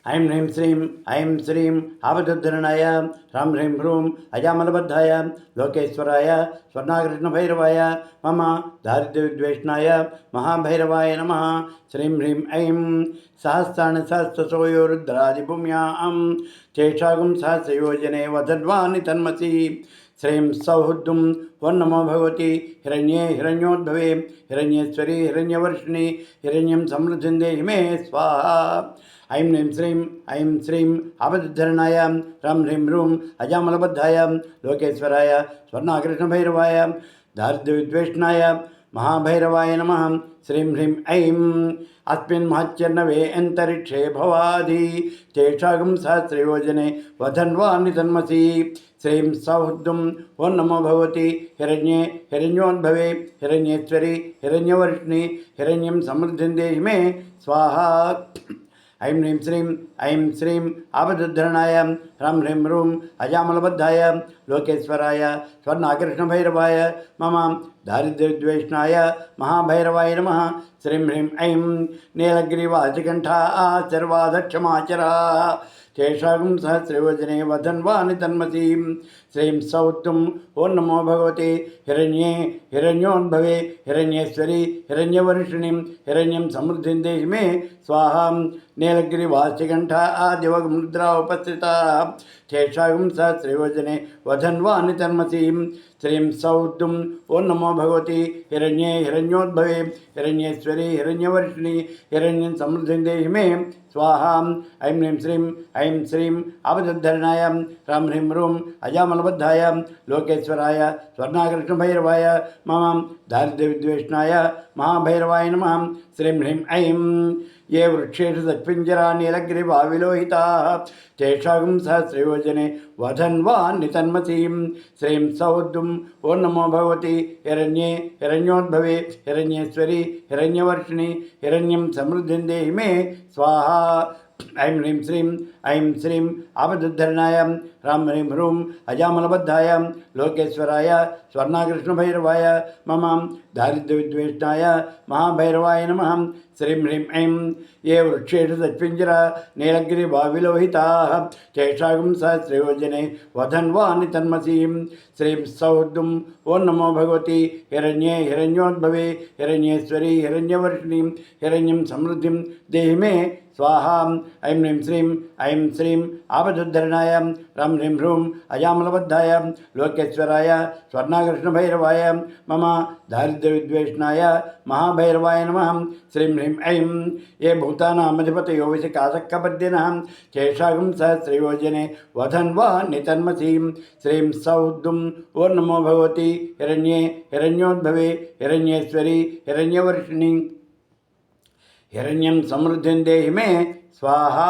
ऐं ह्रीं श्रीं ऐं श्रीं आवधुद्धरणाय ह्रां ह्रीं ह्रूं अजामलबद्धाय लोकेश्वराय स्वर्णाकृष्णभैरवाय मम दारिद्र्यविद्वेषणाय महाभैरवाय नमः। श्रीं ह्रीं ऐं सहस्राणि सहस्रशोयो रुद्रादिभूम्यां चेषागुं सहस्रयोजने वदद्वानि तन्मसि। श्रीं सौहुद्दुं वन्नमो भगवति हिरण्ये हिरण्योद्भवे हिरण्येश्वरी हिरण्यवर्षिणि हिरण्यं समृद्धिं देहि मे स्वाहा। ऐं श्रीं आवधुद्धरणाय ह्रां ह्रीं ह्रूं अजामलबद्धाय लोकेश्वराय स्वर्णाकृष्णभैरवाय दारिद्र्यविद्वेषणाय महाभैरवाय नमः। श्रीं ह्रीं ऐं अस्मिन् महच्चर्णवे अन्तरिक्षे भवादि चेषागुं सहस्रयोजने वधन्वानि तन्मसि। श्रीं सौहुद्दुं ओं नमो भगवति हिरण्ये हिरण्योद्भवे हिरण्येश्वरी हिरण्यवर्षिणि हिरण्यं समृद्धिं देहि मे स्वाहा। ऐं श्रीं आवधुद्धरणाय ह्रां ह्रीं ह्रूं अजामलबद्धाय लोकेश्वराय स्वर्णाकृष्णभैरवाय मम दारिद्र्यविद्वेषणाय महाभैरवाय नमः। श्रीं ह्रीं ऐं नीलग्रीवाचकण्ठा सर्वाधक्षमाचरा चेषागुं सहस्रयोजने वधन्वानि तन्मसि। श्रीं सौत्तुं ओं नमो भगवते हिरण्ये हिरण्योद्भवे हिरण्येश्वरी हिरण्यवर्षिणीं हिरण्यं समृद्धिं देहि मे स्वाहा। नीलगिरिवासिकण्ठा आदिवमुद्रा उपस्थिता चेषागुं सहस्रयोजने वधन्वानि तन्मसि। श्रीं सौद्दुं ओं नमो भगवति हिरण्ये हिरण्योद्भवे हिरण्येश्वरी हिरण्यवर्षिणि हिरण्यं समृद्धिं देहि मे स्वाहा। ऐं श्रीं आवधुद्धरणाय ह्रां ह्रीं ह्रूं अजामलबद्धाय लोकेश्वराय स्वर्णाकृष्णभैरवाय मम दारिद्र्यविद्वेषणाय महाभैरवाय नमः। श्रीं ह्रीं ऐं ये वृक्षेषु सत्पिञ्जरा नीलगिरिवाविलोहिताः चेषागुं सहस्रयोजने वधन्वानि तन्मसि। श्रीं सौद्दुं ओं नमो भगवति हिरण्ये हिरण्योद्भवे हिरण्येश्वरी हिरण्यवर्षिणि हिरण्यं समृद्धिं देहि मे स्वाहा। ऐं श्रीं आवधुद्धरणाय ह्रां ह्रीं ह्रूं अजामलबद्धाय लोकेश्वराय स्वर्णाकृष्णभैरवाय मम दारिद्र्यविद्वेषणाय महाभैरवाय नमः। श्रीं ह्रीं ऐं ये वृक्षेषु सत्पिञ्जरा नीलगिरिवाविलोहिताः चेषागुं सहस्रयोजने वधन्वानि तन्मसि। श्रीं सौद्दुं ओं नमो भगवति हिरण्ये हिरण्योद्भवे हिरण्येश्वरी हिरण्यवर्षिणीं हिरण्यं समृद्धिं देहि मे स्वाहा। ऐं श्रीं आवधुद्धरणाय ह्रां ह्रीं ह्रूं अजामलबद्धाय लोकेश्वराय स्वर्णाकृष्णभैरवाय मम दारिद्र्यविद्वेषणाय महाभैरवाय नमः। श्रीं ह्रीं ऐं ये भूतानामधिपतयो विशकासक्कपद्यनः चेषागुं सहस्रयोजने वधन्वानि तन्मसि। श्रीं सौद्दुं ओं नमो भगवति हिरण्ये हिरण्योद्भवे हिरण्येश्वरी हिरण्यवर्षिणि हिरण्यं समृद्धिं देहि मे स्वाहा।